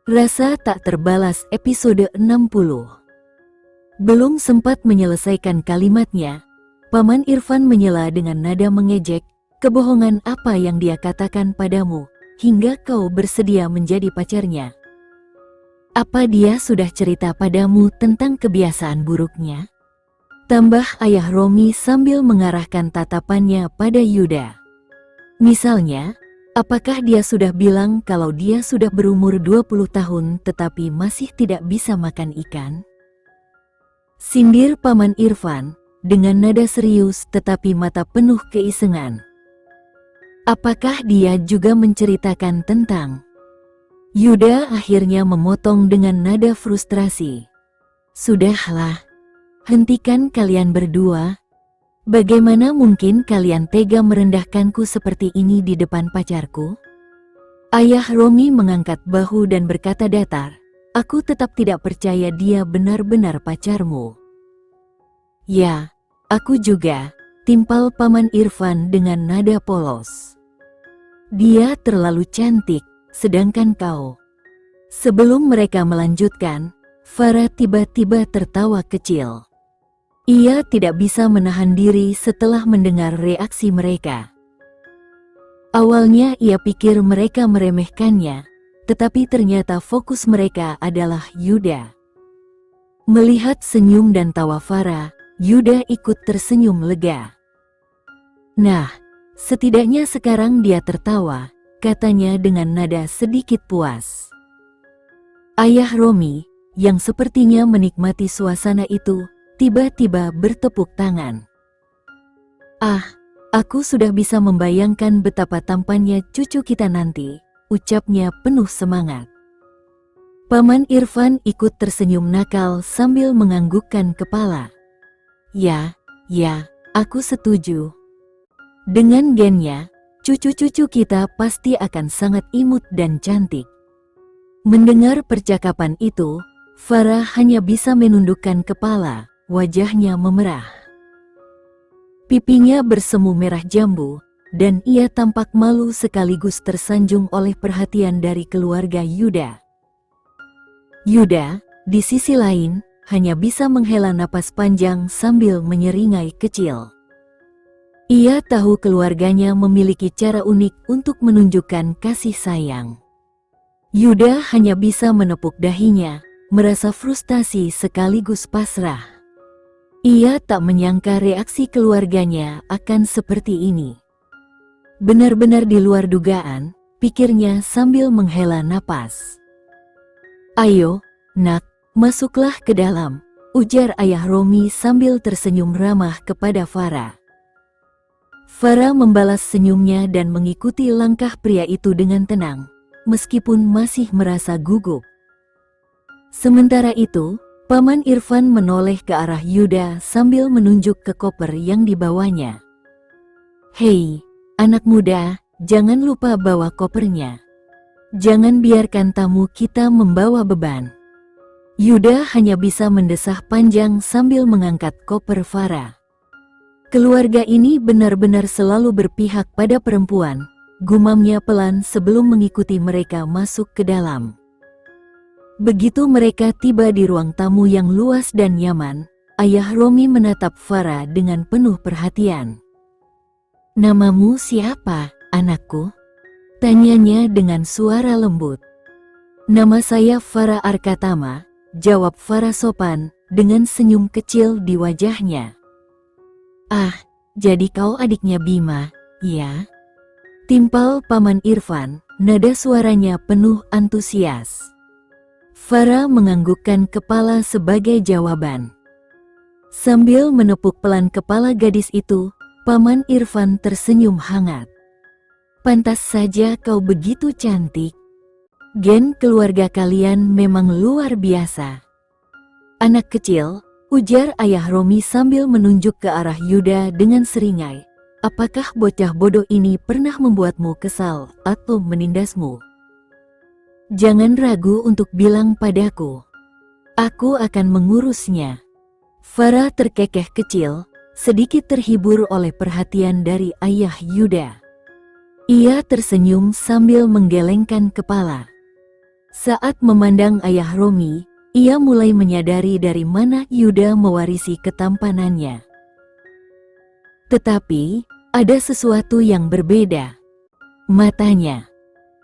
Rasa tak terbalas episode 60. Belum sempat menyelesaikan kalimatnya, Paman Irfan menyela dengan nada mengejek, "Kebohongan apa yang dia katakan padamu, hingga kau bersedia menjadi pacarnya? Apa dia sudah cerita padamu tentang kebiasaan buruknya?" Tambah ayah Romi sambil mengarahkan tatapannya pada Yuda. Misalnya, apakah dia sudah bilang kalau dia sudah berumur 20 tahun tetapi masih tidak bisa makan ikan? Sindir Paman Irfan dengan nada serius tetapi mata penuh keisengan. Apakah dia juga menceritakan tentang... Yuda akhirnya memotong dengan nada frustrasi. "Sudahlah, hentikan kalian berdua. Bagaimana mungkin kalian tega merendahkanku seperti ini di depan pacarku?" Ayah Romi mengangkat bahu dan berkata datar, "Aku tetap tidak percaya dia benar-benar pacarmu." "Ya, aku juga," timpal Paman Irfan dengan nada polos. "Dia terlalu cantik, sedangkan kau..." Sebelum mereka melanjutkan, Farah tiba-tiba tertawa kecil. Ia tidak bisa menahan diri setelah mendengar reaksi mereka. Awalnya ia pikir mereka meremehkannya, tetapi ternyata fokus mereka adalah Yuda. Melihat senyum dan tawa Farah, Yuda ikut tersenyum lega. "Nah, setidaknya sekarang dia tertawa," katanya dengan nada sedikit puas. Ayah Romi, yang sepertinya menikmati suasana itu, tiba-tiba bertepuk tangan. "Ah, aku sudah bisa membayangkan betapa tampannya cucu kita nanti," ucapnya penuh semangat. Paman Irfan ikut tersenyum nakal sambil menganggukkan kepala. Ya, aku setuju. Dengan gennya, cucu-cucu kita pasti akan sangat imut dan cantik." Mendengar percakapan itu, Farah hanya bisa menundukkan kepala. Wajahnya memerah. Pipinya bersemu merah jambu, dan ia tampak malu sekaligus tersanjung oleh perhatian dari keluarga Yuda. Yuda, di sisi lain, hanya bisa menghela napas panjang sambil menyeringai kecil. Ia tahu keluarganya memiliki cara unik untuk menunjukkan kasih sayang. Yuda hanya bisa menepuk dahinya, merasa frustasi sekaligus pasrah. Ia tak menyangka reaksi keluarganya akan seperti ini. Benar-benar di luar dugaan, pikirnya sambil menghela napas. "Ayo, nak, masuklah ke dalam," ujar ayah Romi sambil tersenyum ramah kepada Farah. Farah membalas senyumnya dan mengikuti langkah pria itu dengan tenang, meskipun masih merasa gugup. Sementara itu, Paman Irfan menoleh ke arah Yuda sambil menunjuk ke koper yang dibawanya. "Hei, anak muda, jangan lupa bawa kopernya. Jangan biarkan tamu kita membawa beban." Yuda hanya bisa mendesah panjang sambil mengangkat koper Farah. Keluarga ini benar-benar selalu berpihak pada perempuan, gumamnya pelan sebelum mengikuti mereka masuk ke dalam. Begitu mereka tiba di ruang tamu yang luas dan nyaman, ayah Romi menatap Farah dengan penuh perhatian. "Namamu siapa, anakku?" tanyanya dengan suara lembut. "Nama saya Farah Arkatama," jawab Farah sopan dengan senyum kecil di wajahnya. "Ah, jadi kau adiknya Bima, ya?" timpal Paman Irfan, nada suaranya penuh antusias. Farah menganggukkan kepala sebagai jawaban. Sambil menepuk pelan kepala gadis itu, Paman Irfan tersenyum hangat. "Pantas saja kau begitu cantik. Gen keluarga kalian memang luar biasa." "Anak kecil," ujar ayah Romi sambil menunjuk ke arah Yuda dengan seringai, "apakah bocah bodoh ini pernah membuatmu kesal atau menindasmu? Jangan ragu untuk bilang padaku. Aku akan mengurusnya." Farah terkekeh kecil, sedikit terhibur oleh perhatian dari ayah Yuda. Ia tersenyum sambil menggelengkan kepala. Saat memandang ayah Romi, ia mulai menyadari dari mana Yuda mewarisi ketampanannya. Tetapi, ada sesuatu yang berbeda. Matanya.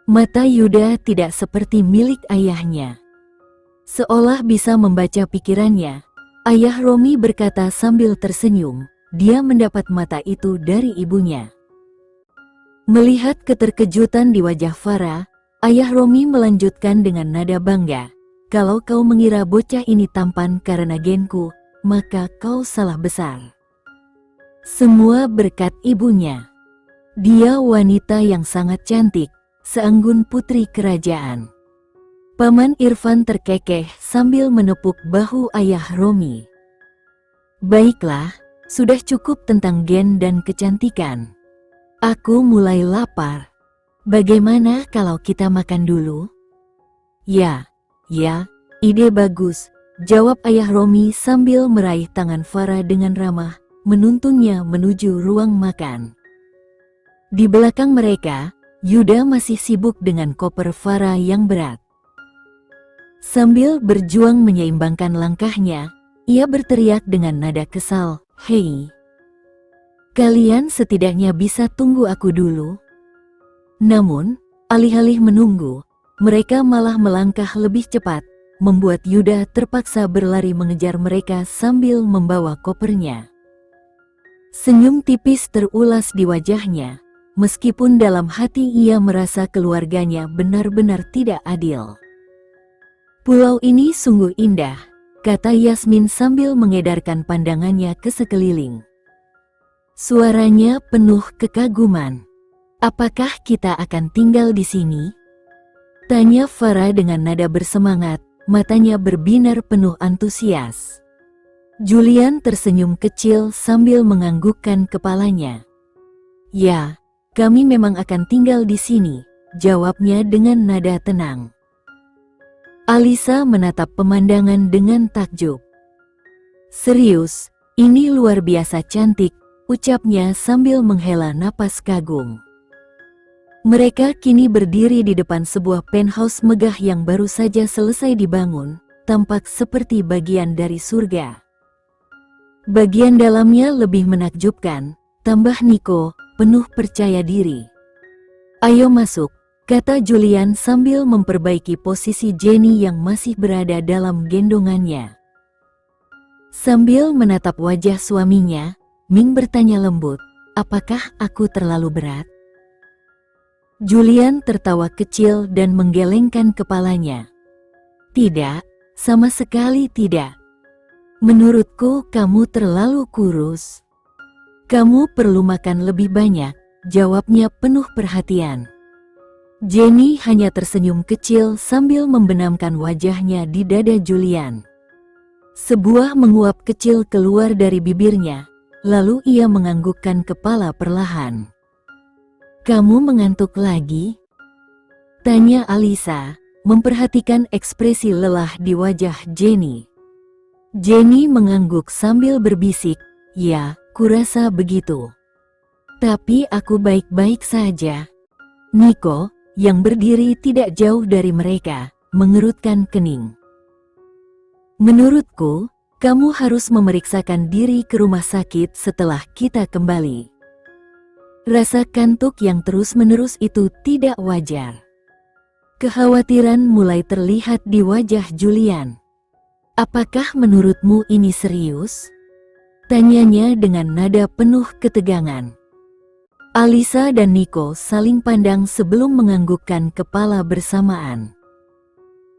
Mata Yuda tidak seperti milik ayahnya. Seolah bisa membaca pikirannya, ayah Romi berkata sambil tersenyum, dia mendapat mata itu dari ibunya. Melihat keterkejutan di wajah Farah, ayah Romi melanjutkan dengan nada bangga, kalau kau mengira bocah ini tampan karena genku, maka kau salah besar. Semua berkat ibunya. Dia wanita yang sangat cantik, seanggun putri kerajaan. Paman Irfan terkekeh sambil menepuk bahu ayah Romi. Baiklah, sudah cukup tentang gen dan kecantikan. Aku mulai lapar. Bagaimana kalau kita makan dulu? Ya, ide bagus, jawab ayah Romi sambil meraih tangan Farah dengan ramah, menuntunnya menuju ruang makan. Di belakang mereka, Yuda masih sibuk dengan koper Farah yang berat. Sambil berjuang menyeimbangkan langkahnya, ia berteriak dengan nada kesal, "Hei! Kalian setidaknya bisa tunggu aku dulu." Namun, alih-alih menunggu, mereka malah melangkah lebih cepat, membuat Yuda terpaksa berlari mengejar mereka sambil membawa kopernya. Senyum tipis terulas di wajahnya, meskipun dalam hati ia merasa keluarganya benar-benar tidak adil. Pulau ini sungguh indah, kata Yasmin sambil mengedarkan pandangannya ke sekeliling. Suaranya penuh kekaguman. Apakah kita akan tinggal di sini? Tanya Farah dengan nada bersemangat, matanya berbinar penuh antusias. Julian tersenyum kecil sambil menganggukkan kepalanya. Ya, kami memang akan tinggal di sini, jawabnya dengan nada tenang. Alisa menatap pemandangan dengan takjub. Serius, ini luar biasa cantik, ucapnya sambil menghela napas kagum. Mereka kini berdiri di depan sebuah penthouse megah yang baru saja selesai dibangun, tampak seperti bagian dari surga. Bagian dalamnya lebih menakjubkan, tambah Nico, penuh percaya diri. Ayo masuk, kata Julian sambil memperbaiki posisi Jenny yang masih berada dalam gendongannya. Sambil menatap wajah suaminya, Ming bertanya lembut, apakah aku terlalu berat? Julian tertawa kecil dan menggelengkan kepalanya. Tidak, sama sekali tidak. Menurutku kamu terlalu kurus. Kamu perlu makan lebih banyak, jawabnya penuh perhatian. Jenny hanya tersenyum kecil sambil membenamkan wajahnya di dada Julian. Sebuah menguap kecil keluar dari bibirnya. Lalu ia menganggukkan kepala perlahan. Kamu mengantuk lagi? Tanya Alisa, memperhatikan ekspresi lelah di wajah Jenny. Jenny mengangguk sambil berbisik, ya, kurasa begitu. Tapi aku baik-baik saja. Nico, yang berdiri tidak jauh dari mereka, mengerutkan kening. Menurutku, kamu harus memeriksakan diri ke rumah sakit setelah kita kembali. Rasa kantuk yang terus-menerus itu tidak wajar. Kekhawatiran mulai terlihat di wajah Julian. Apakah menurutmu ini serius? Tanyanya dengan nada penuh ketegangan. Alisa dan Nico saling pandang sebelum menganggukkan kepala bersamaan.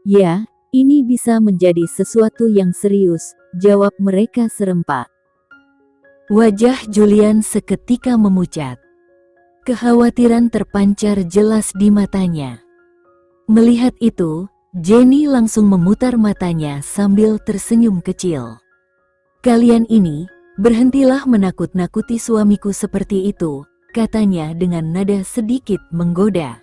Ya, ini bisa menjadi sesuatu yang serius, jawab mereka serempak. Wajah Julian seketika memucat. Kekhawatiran terpancar jelas di matanya. Melihat itu, Jenny langsung memutar matanya sambil tersenyum kecil. Kalian ini, berhentilah menakut-nakuti suamiku seperti itu, katanya dengan nada sedikit menggoda.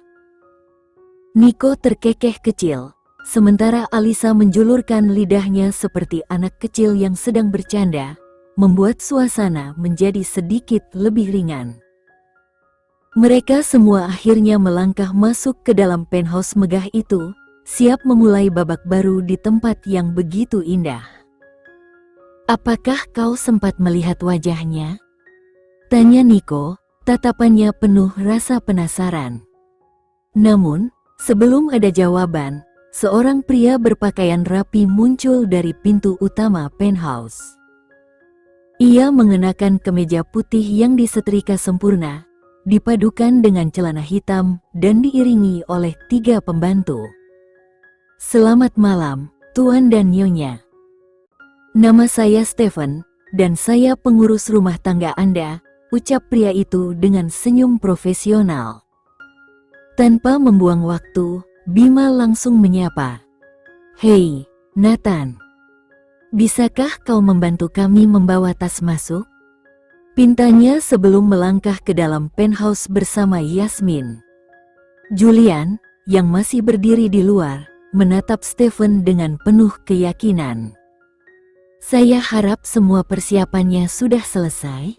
Nico terkekeh kecil. Sementara Alisa menjulurkan lidahnya seperti anak kecil yang sedang bercanda, membuat suasana menjadi sedikit lebih ringan. Mereka semua akhirnya melangkah masuk ke dalam penthouse megah itu, siap memulai babak baru di tempat yang begitu indah. "Apakah kau sempat melihat wajahnya?" tanya Nico, tatapannya penuh rasa penasaran. Namun, sebelum ada jawaban, seorang pria berpakaian rapi muncul dari pintu utama penthouse. Ia mengenakan kemeja putih yang disetrika sempurna, dipadukan dengan celana hitam dan diiringi oleh 3 pembantu. "Selamat malam, Tuan dan Nyonya. Nama saya Stephen, dan saya pengurus rumah tangga Anda," ucap pria itu dengan senyum profesional. Tanpa membuang waktu, Bima langsung menyapa. "Hei, Nathan. Bisakah kau membantu kami membawa tas masuk?" pintanya sebelum melangkah ke dalam penthouse bersama Yasmin. Julian, yang masih berdiri di luar, menatap Stephen dengan penuh keyakinan. "Saya harap semua persiapannya sudah selesai."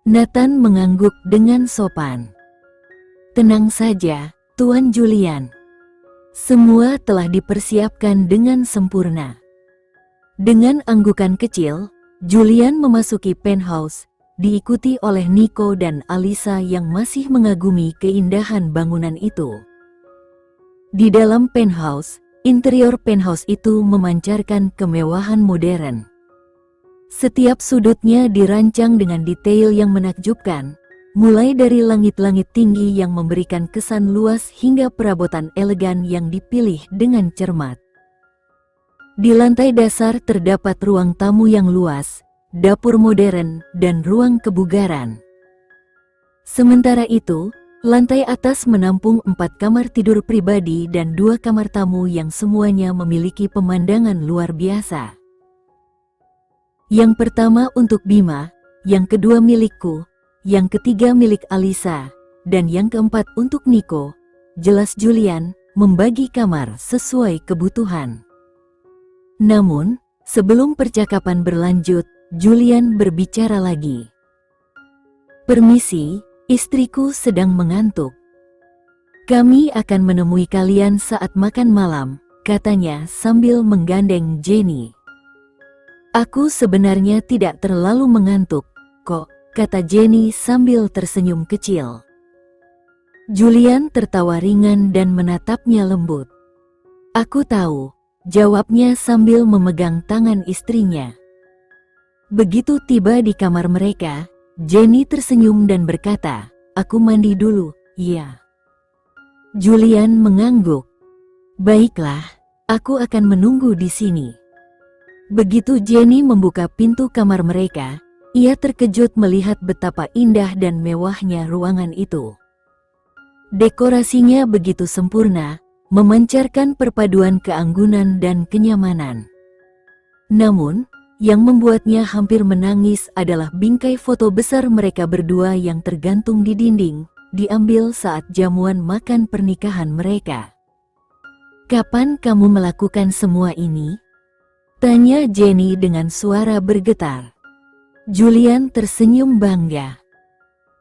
Nathan mengangguk dengan sopan. "Tenang saja, Tuan Julian. Semua telah dipersiapkan dengan sempurna." Dengan anggukan kecil, Julian memasuki penthouse, diikuti oleh Nico dan Alisa yang masih mengagumi keindahan bangunan itu. Di dalam penthouse, interior penthouse itu memancarkan kemewahan modern. Setiap sudutnya dirancang dengan detail yang menakjubkan, mulai dari langit-langit tinggi yang memberikan kesan luas hingga perabotan elegan yang dipilih dengan cermat. Di lantai dasar terdapat ruang tamu yang luas, dapur modern, dan ruang kebugaran. Sementara itu, lantai atas menampung 4 kamar tidur pribadi dan 2 kamar tamu yang semuanya memiliki pemandangan luar biasa. Yang pertama untuk Bima, yang kedua milikku, yang ketiga milik Alisa, dan yang keempat untuk Nico. Jelas Julian membagi kamar sesuai kebutuhan. Namun, sebelum percakapan berlanjut, Julian berbicara lagi. "Permisi, istriku sedang mengantuk. Kami akan menemui kalian saat makan malam," katanya sambil menggandeng Jenny. "Aku sebenarnya tidak terlalu mengantuk, kok," kata Jenny sambil tersenyum kecil. Julian tertawa ringan dan menatapnya lembut. "Aku tahu," jawabnya sambil memegang tangan istrinya. Begitu tiba di kamar mereka, Jenny tersenyum dan berkata, "Aku mandi dulu, ya." Julian mengangguk. "Baiklah, aku akan menunggu di sini." Begitu Jenny membuka pintu kamar mereka, ia terkejut melihat betapa indah dan mewahnya ruangan itu. Dekorasinya begitu sempurna, memancarkan perpaduan keanggunan dan kenyamanan. Namun, yang membuatnya hampir menangis adalah bingkai foto besar mereka berdua yang tergantung di dinding, diambil saat jamuan makan pernikahan mereka. "Kapan kamu melakukan semua ini?" tanya Jenny dengan suara bergetar. Julian tersenyum bangga.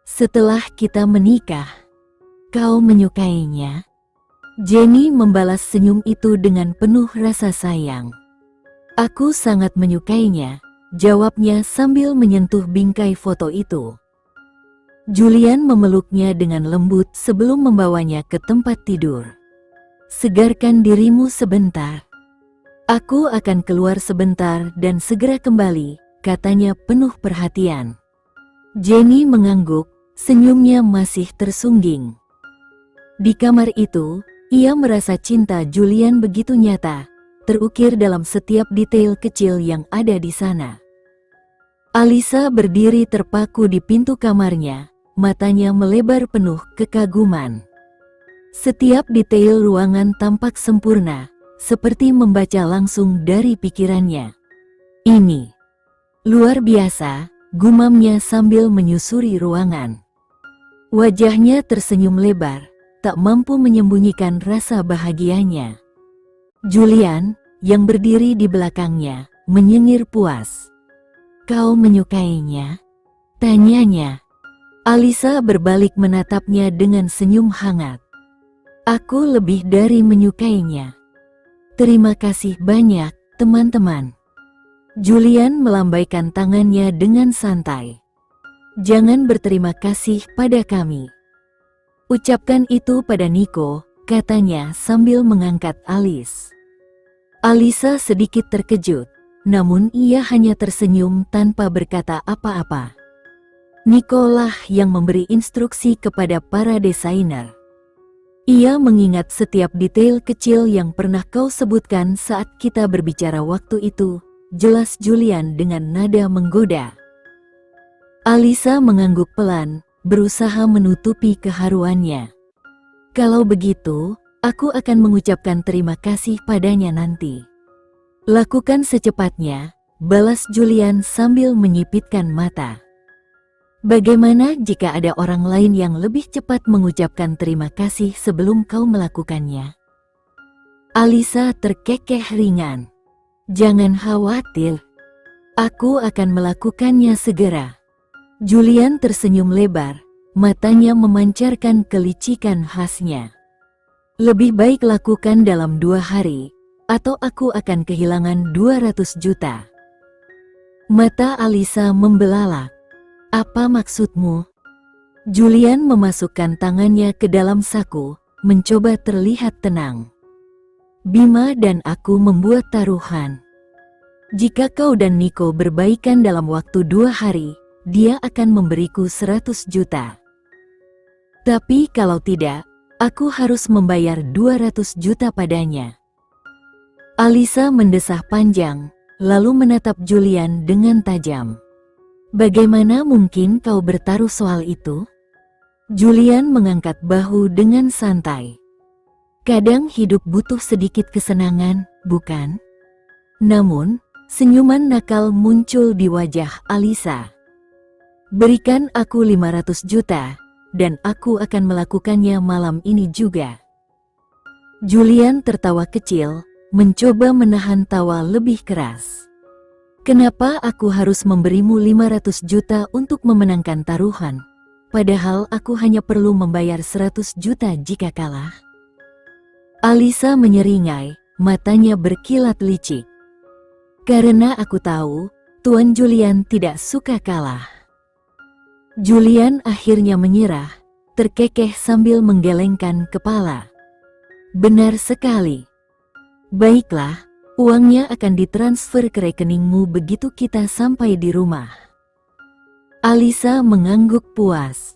"Setelah kita menikah." "Kau menyukainya?" Jenny membalas senyum itu dengan penuh rasa sayang. "Aku sangat menyukainya," jawabnya sambil menyentuh bingkai foto itu. Julian memeluknya dengan lembut sebelum membawanya ke tempat tidur. "Segarkan dirimu sebentar. Aku akan keluar sebentar dan segera kembali," katanya penuh perhatian. Jenny mengangguk, senyumnya masih tersungging. Di kamar itu, ia merasa cinta Julian begitu nyata, terukir dalam setiap detail kecil yang ada di sana. Alisa berdiri terpaku di pintu kamarnya, matanya melebar penuh kekaguman. Setiap detail ruangan tampak sempurna, seperti membaca langsung dari pikirannya. "Ini luar biasa," gumamnya sambil menyusuri ruangan. Wajahnya tersenyum lebar, tak mampu menyembunyikan rasa bahagianya. Julian, yang berdiri di belakangnya, menyengir puas. "Kau menyukainya?" tanyanya. Alisa berbalik menatapnya dengan senyum hangat. Aku lebih dari menyukainya. Terima kasih banyak, teman-teman. Julian melambaikan tangannya dengan santai. Jangan berterima kasih pada kami. Ucapkan itu pada Nico, katanya sambil mengangkat alis. Alisa sedikit terkejut, namun ia hanya tersenyum tanpa berkata apa-apa. Nico lah yang memberi instruksi kepada para desainer. Ia mengingat setiap detail kecil yang pernah kau sebutkan saat kita berbicara waktu itu, jelas Julian dengan nada menggoda. Alisa mengangguk pelan, berusaha menutupi keharuannya. Kalau begitu, aku akan mengucapkan terima kasih padanya nanti. Lakukan secepatnya, balas Julian sambil menyipitkan mata. Bagaimana jika ada orang lain yang lebih cepat mengucapkan terima kasih sebelum kau melakukannya? Alisa terkekeh ringan. Jangan khawatir. Aku akan melakukannya segera. Julian tersenyum lebar, matanya memancarkan kelicikan khasnya. Lebih baik lakukan dalam 2 hari, atau aku akan kehilangan 200 juta. Mata Alisa membelalak. Apa maksudmu? Julian memasukkan tangannya ke dalam saku, mencoba terlihat tenang. Bima dan aku membuat taruhan. Jika kau dan Nico berbaikan dalam waktu 2 hari, dia akan memberiku 100 juta. Tapi kalau tidak, aku harus membayar 200 juta padanya. Alisa mendesah panjang, lalu menatap Julian dengan tajam. Bagaimana mungkin kau bertaruh soal itu? Julian mengangkat bahu dengan santai. Kadang hidup butuh sedikit kesenangan, bukan? Namun, senyuman nakal muncul di wajah Alisa. Berikan aku 500 juta, dan aku akan melakukannya malam ini juga. Julian tertawa kecil, mencoba menahan tawa lebih keras. Kenapa aku harus memberimu 500 juta untuk memenangkan taruhan, padahal aku hanya perlu membayar 100 juta jika kalah? Alisa menyeringai, matanya berkilat licik. Karena aku tahu, Tuan Julian tidak suka kalah. Julian akhirnya menyerah, terkekeh sambil menggelengkan kepala. Benar sekali. Baiklah, uangnya akan ditransfer ke rekeningmu begitu kita sampai di rumah. Alisa mengangguk puas.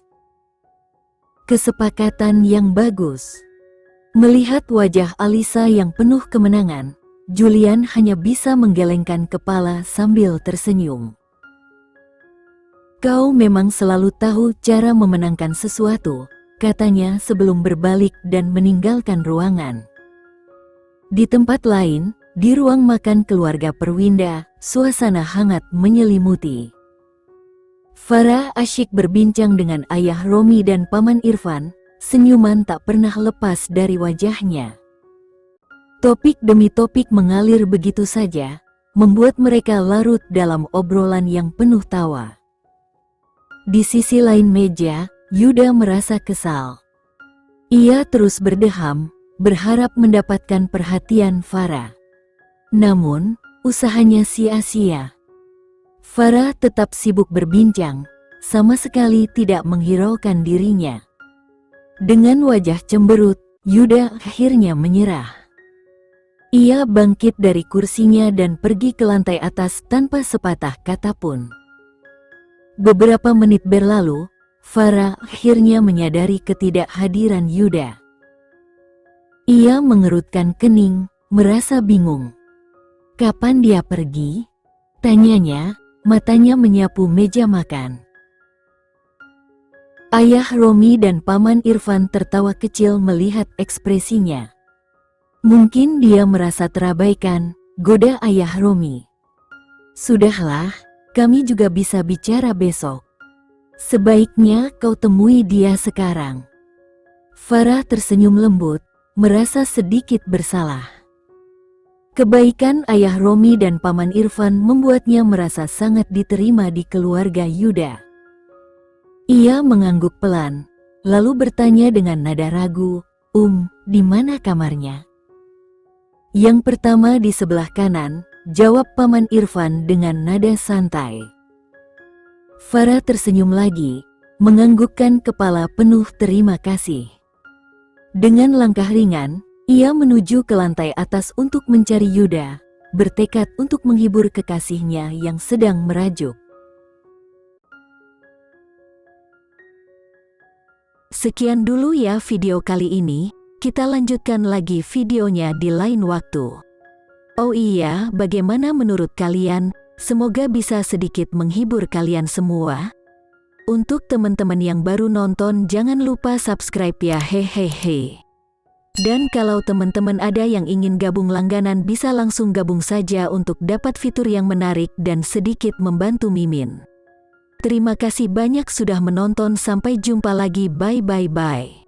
Kesepakatan yang bagus. Melihat wajah Alisa yang penuh kemenangan, Julian hanya bisa menggelengkan kepala sambil tersenyum. Kau memang selalu tahu cara memenangkan sesuatu, katanya sebelum berbalik dan meninggalkan ruangan. Di tempat lain, di ruang makan keluarga Perwinda, suasana hangat menyelimuti. Farah asyik berbincang dengan ayah Romi dan paman Irfan, senyuman tak pernah lepas dari wajahnya. Topik demi topik mengalir begitu saja, membuat mereka larut dalam obrolan yang penuh tawa. Di sisi lain meja, Yuda merasa kesal. Ia terus berdeham, berharap mendapatkan perhatian Farah. Namun, usahanya sia-sia. Farah tetap sibuk berbincang, sama sekali tidak menghiraukan dirinya. Dengan wajah cemberut, Yuda akhirnya menyerah. Ia bangkit dari kursinya dan pergi ke lantai atas tanpa sepatah kata pun. Beberapa menit berlalu, Farah akhirnya menyadari ketidakhadiran Yuda. Ia mengerutkan kening, merasa bingung. Kapan dia pergi? Tanyanya, matanya menyapu meja makan. Ayah Romi dan paman Irfan tertawa kecil melihat ekspresinya. Mungkin dia merasa terabaikan, goda ayah Romi. Sudahlah, kami juga bisa bicara besok. Sebaiknya kau temui dia sekarang. Farah tersenyum lembut, merasa sedikit bersalah. Kebaikan ayah Romi dan paman Irfan membuatnya merasa sangat diterima di keluarga Yuda. Ia mengangguk pelan, lalu bertanya dengan nada ragu, di mana kamarnya?" "Yang pertama di sebelah kanan," jawab Paman Irfan dengan nada santai. Farah tersenyum lagi, menganggukkan kepala penuh terima kasih. Dengan langkah ringan, ia menuju ke lantai atas untuk mencari Yuda, bertekad untuk menghibur kekasihnya yang sedang merajuk. Sekian dulu ya video kali ini, kita lanjutkan lagi videonya di lain waktu. Oh iya, bagaimana menurut kalian? Semoga bisa sedikit menghibur kalian semua. Untuk teman-teman yang baru nonton, jangan lupa subscribe ya, hehehe. Dan kalau teman-teman ada yang ingin gabung langganan, bisa langsung gabung saja untuk dapat fitur yang menarik dan sedikit membantu Mimin. Terima kasih banyak sudah menonton, sampai jumpa lagi, bye.